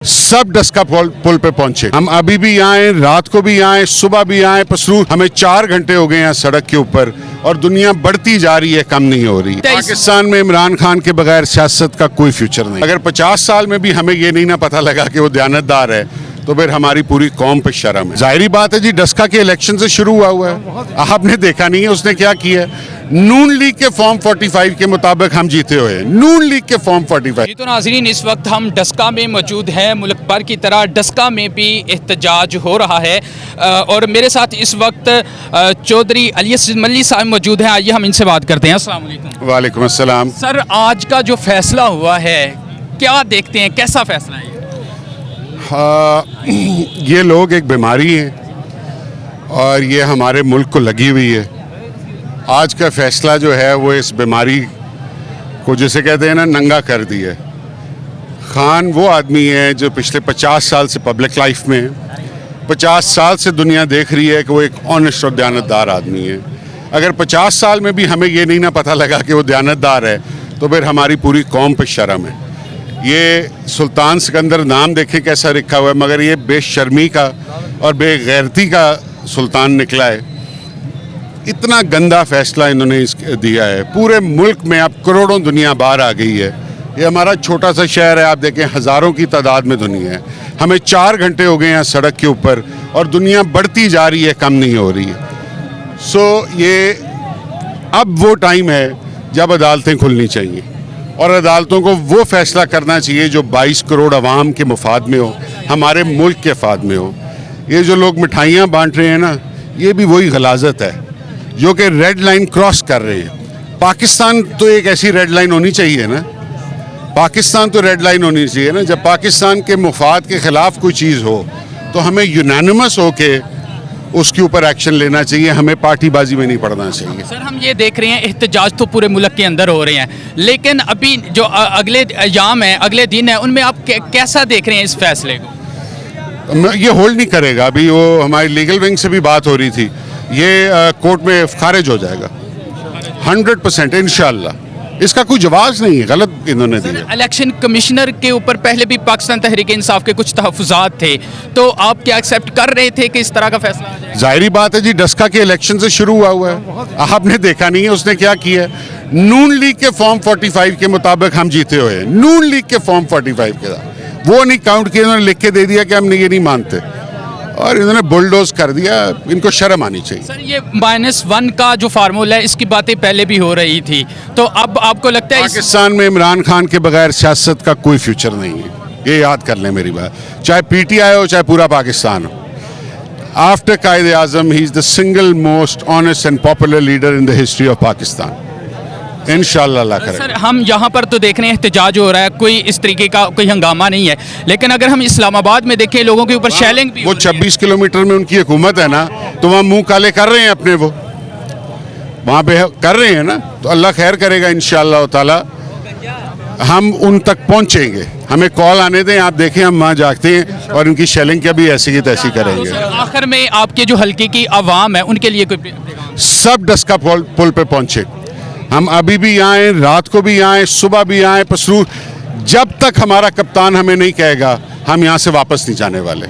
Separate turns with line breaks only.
सब डस्का पुल पे पहुंचे। हम अभी भी आए, रात को भी आए, सुबह भी आए, पसरू हमें 4 घंटे हो गए हैं सड़क के ऊपर और दुनिया बढ़ती जा रही है, कम नहीं हो रही। पाकिस्तान में इमरान खान के बगैर सियासत का कोई फ्यूचर नहीं। अगर 50 साल में भी हमें ये नहीं ना पता लगा कि वो दयानतदार है तो फिर हमारी पूरी कौम पे शर्म है। जाहिर बात है जी, डस्का के इलेक्शन से शुरू हुआ है। आपने देखा नहीं है उसने क्या किया है। नून लीग के फॉर्म 45 के मुताबिक हम जीते हुए हैं। नून लीग के फॉर्म 45।
जी तो नाज़रीन, इस वक्त हम डस्का में मौजूद हैं। मुल्क भर की तरह डस्का में भी एहतजाज हो रहा है और मेरे साथ इस वक्त चौधरी अलियस मल्ली साहब मौजूद हैं। आइए हम इनसे बात करते हैं। अस्सलाम वालेकुम।
वालेकुम अस्सलाम।
सर, आज का जो फैसला हुआ है क्या देखते हैं, कैसा फैसला है?
ये लोग एक बीमारी है और ये हमारे मुल्क को लगी हुई है। आज का फैसला जो है वो इस बीमारी को, जैसे कहते हैं ना, नंगा कर दिया। खान वो आदमी है जो पिछले 50 साल से पब्लिक लाइफ में है। 50 साल से दुनिया देख रही है कि वो एक ऑनेस्ट और दयानतदार आदमी है। अगर 50 साल में भी हमें ये नहीं ना पता लगा कि वो दयानतदार है तो फिर हमारी पूरी कौम पे शर्म है। ये सुल्तान सिकंदर नाम देखें कैसा लिखा हुआ है, मगर ये बेशर्मी का और बेगैरती का सुल्तान निकला है। इतना गंदा फैसला इन्होंने दिया है। पूरे मुल्क में अब करोड़ों दुनिया बाहर आ गई है। ये हमारा छोटा सा शहर है, आप देखें हज़ारों की तादाद में दुनिया है। हमें 4 घंटे हो गए हैं सड़क के ऊपर और दुनिया बढ़ती जा रही है, कम नहीं हो रही है। ये अब वो टाइम है जब अदालतें खुलनी चाहिए और अदालतों को वो फैसला करना चाहिए जो 22 करोड़ अवाम के मुफाद में हो, हमारे मुल्क के फाद में हो। ये जो लोग मिठाइयाँ बांट रहे हैं ना, ये भी वही गलाजत है जो कि रेड लाइन क्रॉस कर रहे हैं। पाकिस्तान तो एक ऐसी रेड लाइन होनी चाहिए ना। पाकिस्तान तो रेड लाइन होनी चाहिए ना। जब पाकिस्तान के मुफाद के ख़िलाफ़ कोई चीज़ हो तो हमें यूनानिमस हो के उसके ऊपर एक्शन लेना चाहिए। हमें पार्टीबाजी में नहीं पड़ना चाहिए।
सर, हम ये देख रहे हैं एहतजाज तो पूरे मुल्क के अंदर हो रहे हैं, लेकिन अभी जो अगले अयाम हैं, अगले दिन हैं, उनमें आप कैसा देख रहे हैं इस फैसले को?
ये होल्ड नहीं करेगा। अभी वो हमारी लीगल विंग से भी बात हो रही थी, ये कोर्ट में खारिज हो जाएगा 100% इंशाल्लाह। इसका कोई जवाब नहीं है, गलत इन्होंने दिया।
इलेक्शन कमिश्नर के ऊपर पहले भी पाकिस्तान तहरीक इंसाफ के कुछ तहफ़्फ़ुज़ात थे, तो आप क्या एक्सेप्ट कर रहे थे कि इस तरह का फैसला आ जाए?
जाहिर बात है जी, डस्का के इलेक्शन से शुरू हुआ है। आपने देखा नहीं है उसने क्या किया है। नून लीग के फॉर्म 45 के मुताबिक हम जीते हुए हैं। नून लीग के फॉर्म 45 के साथ वो नहीं काउंट किए, उन्होंने लिख के दे दिया कि हम ये नहीं मानते और इन्होंने बुलडोज कर दिया। इनको शर्म आनी चाहिए।
सर, ये -1 का जो फार्मूला है, इसकी बातें पहले भी हो रही थी, तो अब आपको लगता है
पाकिस्तान में इमरान खान के बगैर सियासत का कोई फ्यूचर नहीं है। ये याद कर लें मेरी बात, चाहे PTI हो चाहे पूरा पाकिस्तान हो। After Quaid Azam he is the single most honest and popular leader in the history of Pakistan. इंशाल्लाह अल्लाह करे।
सर, हम यहाँ पर तो देख रहे हैं एहतजाज हो रहा है, कोई इस तरीके का कोई हंगामा नहीं है, लेकिन अगर हम इस्लामाबाद में देखें, लोगों के ऊपर शेलिंग भी
वो 26 किलोमीटर में उनकी हुकूमत है ना, तो वहाँ मुंह काले कर रहे हैं अपने, वो वहाँ पे कर रहे हैं ना, तो अल्लाह खैर करेगा इंशाल्लाह ताला। हम उन तक पहुँचेंगे। हमें कॉल आने दें, आप देखें हम वहाँ जाते हैं और इनकी शेलिंग का भी ऐसी की तैसी करेंगे।
आखिर में आपके जो हल्के की आवाम है उनके लिए कोई
सब डस्का पुल पे पहुँचे। हम अभी भी आए, रात को भी आए, सुबह भी आए, पसरू जब तक हमारा कप्तान हमें नहीं कहेगा हम यहाँ से वापस नहीं जाने वाले।